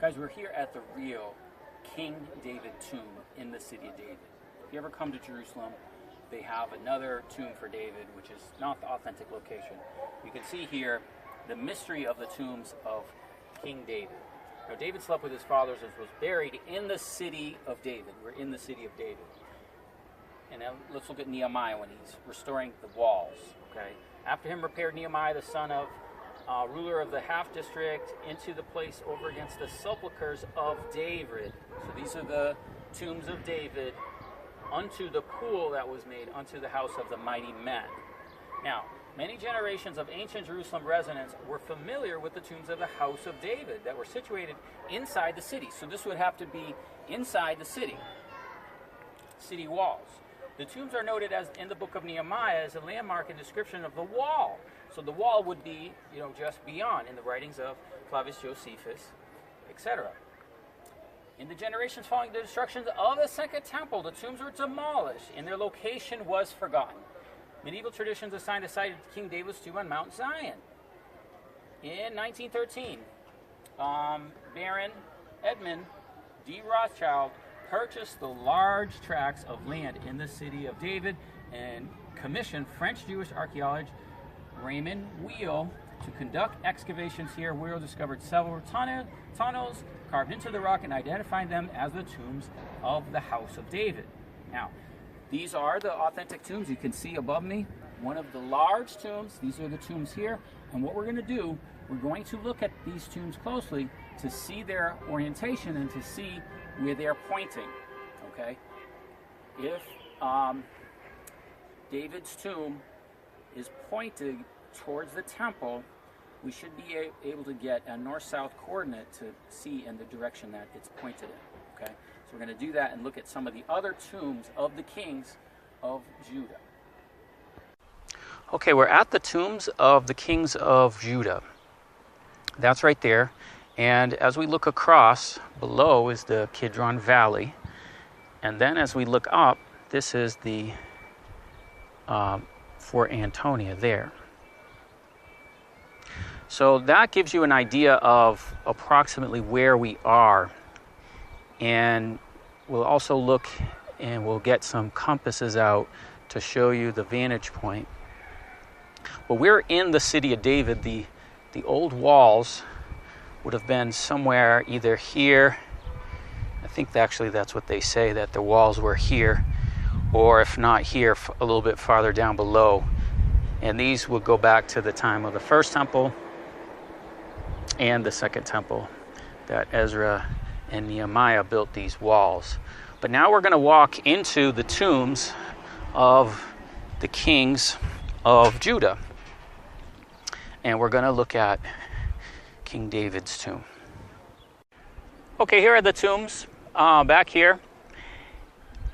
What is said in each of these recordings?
Guys, we're here at the real King David tomb in the city of David. If you ever come to Jerusalem, they have another tomb for David, which is not the authentic location. You can see here the mystery of the tombs of King David. Now, David slept with his fathers and was buried in the city of David. We're in the city of David. And now let's look at Nehemiah when he's restoring the walls. Okay. After him repaired Nehemiah, the son of ruler of the half district, into the place over against the sepulchres of David. So these are the tombs of David, unto the pool that was made unto the house of the mighty men. Now, many generations of ancient Jerusalem residents were familiar with the tombs of the house of David that were situated inside the city. So this would have to be inside the city walls. The tombs are noted as in the book of Nehemiah as a landmark and description of the wall. So the wall would be, just beyond in the writings of Flavius Josephus, etc. In the generations following the destruction of the Second Temple, the tombs were demolished and their location was forgotten. Medieval traditions assigned the site of King David's tomb on Mount Zion. In 1913, Baron Edmund D. Rothschild purchased the large tracts of land in the city of David and commissioned French-Jewish archaeologist Raymond Weil to conduct excavations here. Weil discovered several tunnels carved into the rock and identified them as the tombs of the house of David. Now, these are the authentic tombs. You can see above me one of the large tombs. These are the tombs here. And what we're going to do, we're going to look at these tombs closely to see their orientation and to see where they're pointing. Okay? If David's tomb is pointed towards the temple, we should be able to get a north-south coordinate to see in the direction that it's pointed in. Okay? So we're going to do that and look at some of the other tombs of the kings of Judah. Okay, we're at the tombs of the kings of Judah. That's right there. And as we look across, below is the Kidron Valley. And then as we look up, this is the Fort Antonia there. So that gives you an idea of approximately where we are. And we'll also look and we'll get some compasses out to show you the vantage point. But we're in the city of David. The old walls would have been somewhere either here. I think actually that's what they say, that the walls were here, or if not here, a little bit farther down below. And these would go back to the time of the first temple and the second temple, that Ezra and Nehemiah built these walls. But now we're going to walk into the tombs of the kings of Judah. And we're going to look at King David's tomb. Okay, here are the tombs back here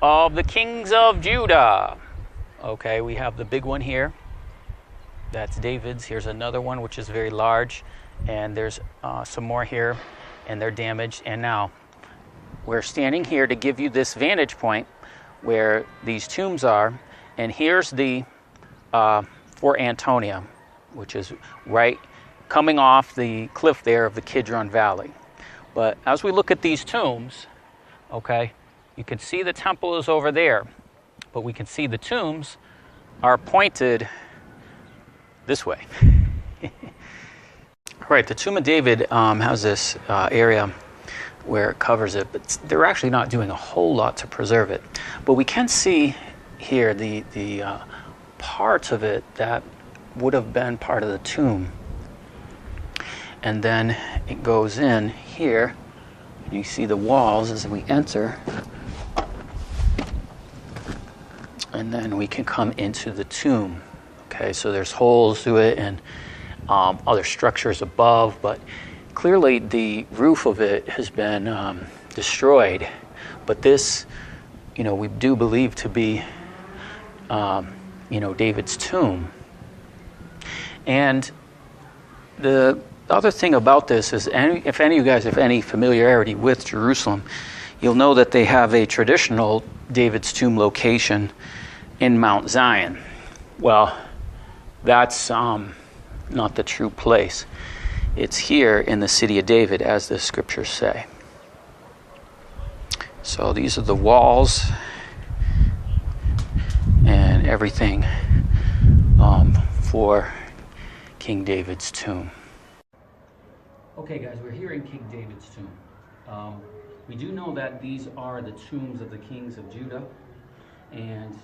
of the kings of Judah. Okay, we have the big one here. That's David's. Here's another one, which is very large. And there's some more here, and they're damaged. And now we're standing here to give you this vantage point where these tombs are. And here's the Fort Antonia, which is right coming off the cliff there of the Kidron Valley. But as we look at these tombs, okay, you can see the temple is over there, but we can see the tombs are pointed this way. Right, the Tomb of David has this area where it covers it, but they're actually not doing a whole lot to preserve it. But we can see here the parts of it that would have been part of the tomb. And then it goes in here, and you see the walls as we enter. And then we can come into the tomb. Okay, so there's holes through it and other structures above, but clearly the roof of it has been destroyed. But this, we do believe to be, David's tomb. And the other thing about this is, if any of you guys have any familiarity with Jerusalem, you'll know that they have a traditional David's tomb location in Mount Zion. Well, that's not the true place. it's here in the city of David, as the scriptures say. So these are the walls and everything for King David's tomb. Okay guys, we're here in King David's tomb. We do know that these are the tombs of the kings of Judah, and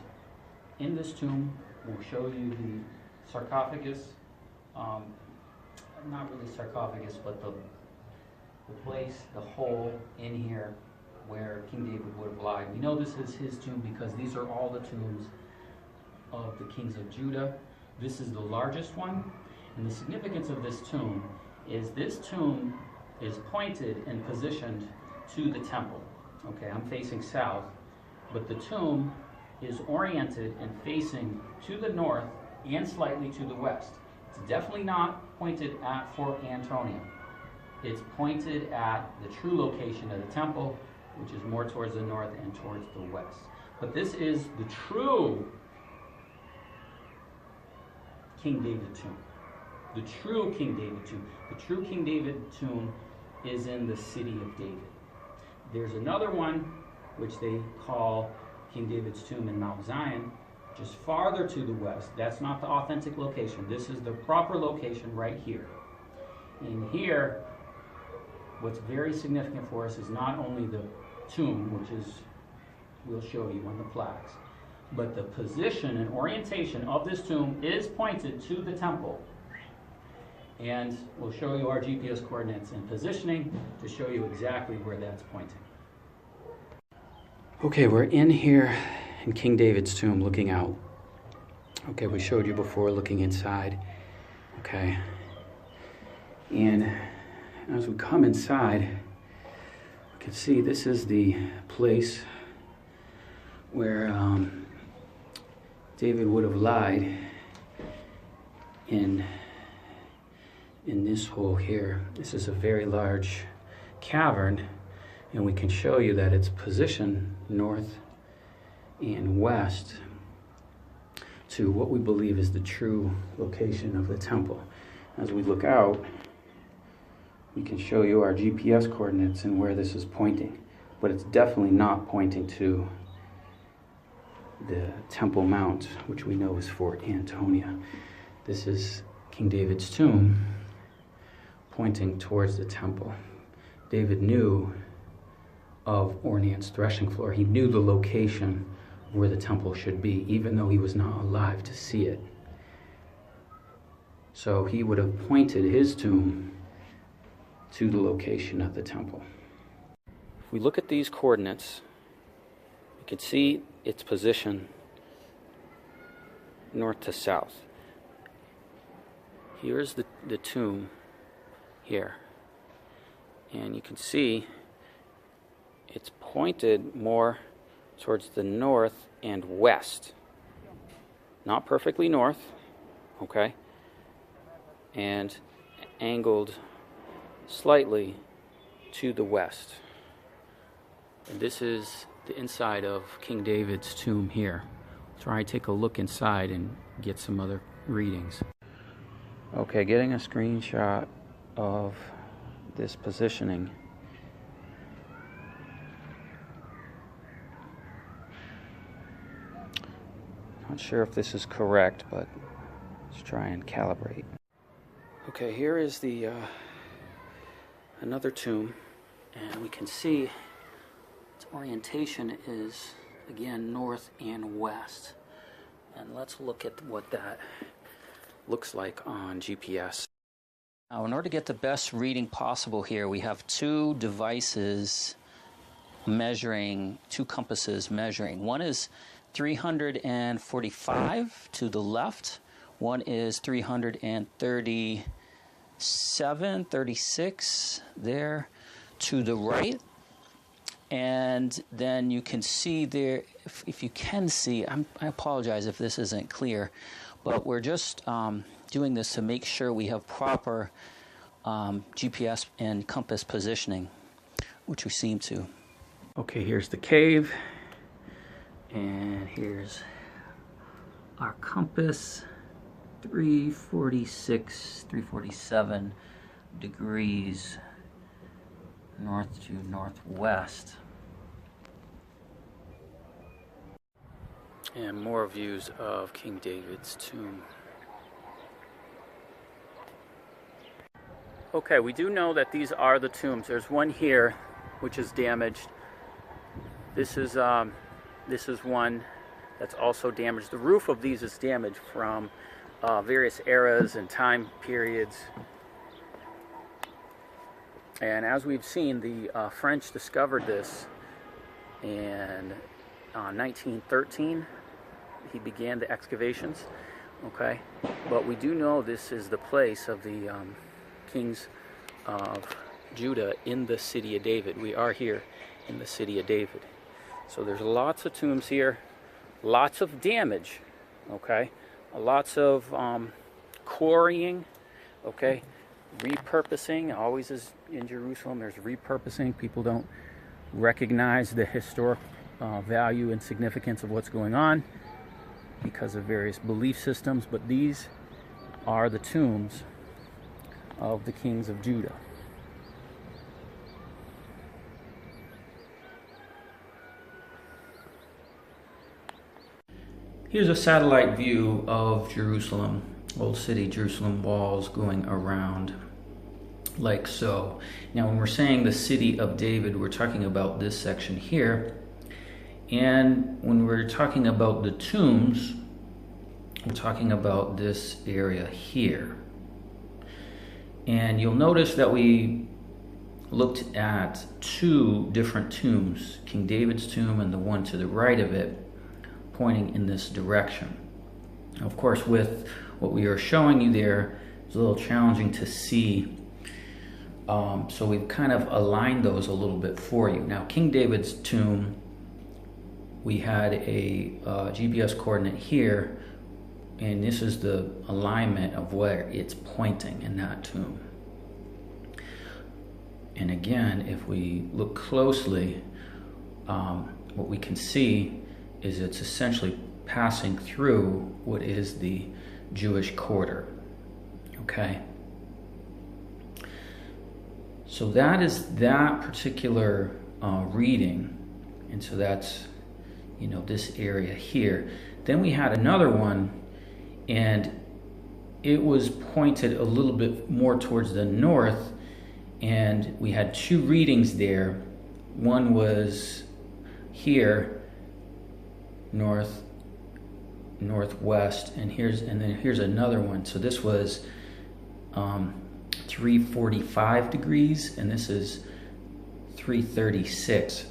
in this tomb we'll show you the sarcophagus, not really sarcophagus, but the place, the hole in here where King David would have lied. We know this is his tomb because these are all the tombs of the kings of Judah. This is the largest one, and the significance of this tomb is this tomb is pointed and positioned to the temple. Okay, I'm facing south, but the tomb is oriented and facing to the north and slightly to the west. It's definitely not pointed at Fort Antonia. It's pointed at the true location of the temple, which is more towards the north and towards the west. But this is the true King David tomb. The true King David tomb. The true King David tomb is in the city of David. There's another one, which they call King David's tomb in Mount Zion, just farther to the west. That's not the authentic location. This is the proper location right here. In here, what's very significant for us is not only the tomb, which is, we'll show you on the plaques, but the position and orientation of this tomb is pointed to the temple. And we'll show you our GPS coordinates and positioning to show you exactly where that's pointing. Okay, we're in here in King David's tomb looking out. Okay, we showed you before looking inside. Okay. And as we come inside, we can see this is the place where David would have lied in this hole here. This is a very large cavern, and we can show you that it's positioned north and west to what we believe is the true location of the temple. As we look out, we can show you our GPS coordinates and where this is pointing, but it's definitely not pointing to the Temple Mount, which we know is Fort Antonia. This is King David's tomb pointing towards the temple. David knew of Ornan's threshing floor. He knew the location where the temple should be, even though he was not alive to see it. So he would have pointed his tomb to the location of the temple. If we look at these coordinates, you can see its position north to south. Here's the tomb here, and you can see it's pointed more towards the north and west, not perfectly north, okay, and angled slightly to the west. And this is the inside of King David's tomb here. Try and take a look inside and get some other readings. Okay, getting a screenshot of this positioning. Not sure if this is correct, but let's try and calibrate. Okay, here is the another tomb, and we can see its orientation is again north and west. And let's look at what that looks like on GPS. Now, in order to get the best reading possible here, we have two devices measuring, two compasses measuring. One is 345 to the left. One is 337, 36 there to the right. And then you can see there, if you can see, I apologize if this isn't clear, but we're just doing this to make sure we have proper GPS and compass positioning, which we seem to. Okay, here's the cave, and here's our compass, 346, 347 degrees north to northwest. And more views of King David's tomb. Okay, we do know that these are the tombs. There's one here which is damaged. This is one that's also damaged. The roof of these is damaged from various eras and time periods. And as we've seen, the French discovered this in 1913. He began the excavations, okay? But we do know this is the place of the kings of Judah in the city of David. We are here in the city of David. So there's lots of tombs here, lots of damage, okay? Lots of quarrying, okay? Repurposing, always is in Jerusalem, there's repurposing. People don't recognize the historic value and significance of what's going on because of various belief systems, but these are the tombs of the kings of Judah. Here's a satellite view of Jerusalem, Old City, Jerusalem walls going around like so. Now when we're saying the city of David, we're talking about this section here. And when we're talking about the tombs, we're talking about this area here. And you'll notice that we looked at two different tombs, King David's tomb and the one to the right of it, pointing in this direction. Of course, with what we are showing you there, it's a little challenging to see. So we've kind of aligned those a little bit for you. Now, King David's tomb, we had a GPS coordinate here, and this is the alignment of where it's pointing in that tomb. And again, if we look closely, what we can see is it's essentially passing through what is the Jewish quarter, okay? So that is that particular reading, and so that's, you know, this area here. Then we had another one, and it was pointed a little bit more towards the north, and we had two readings there. One was here, north, northwest, and then here's another one. So this was 345 degrees, and this is 336.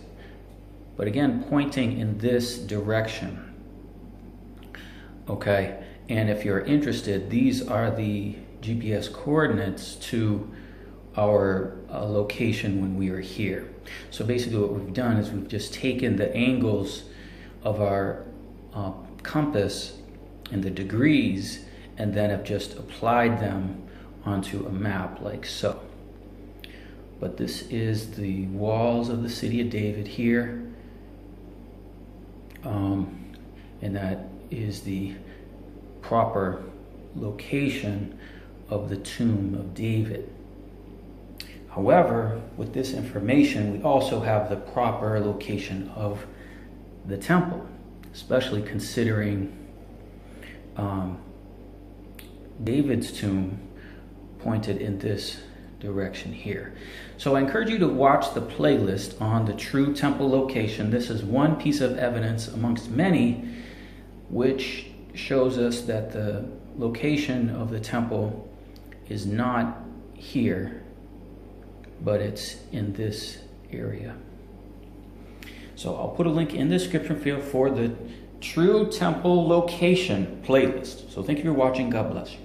But again, pointing in this direction. Okay, and if you're interested, these are the GPS coordinates to our location when we are here. So basically what we've done is we've just taken the angles of our compass and the degrees, and then have just applied them onto a map like so. But this is the walls of the city of David here. And that is the proper location of the tomb of David. However, with this information, we also have the proper location of the temple, especially considering David's tomb pointed in this direction here. So I encourage you to watch the playlist on the true temple location. This is one piece of evidence amongst many which shows us that the location of the temple is not here, but it's in this area. So I'll put a link in the description field for the true temple location playlist. So thank you for watching. God bless you.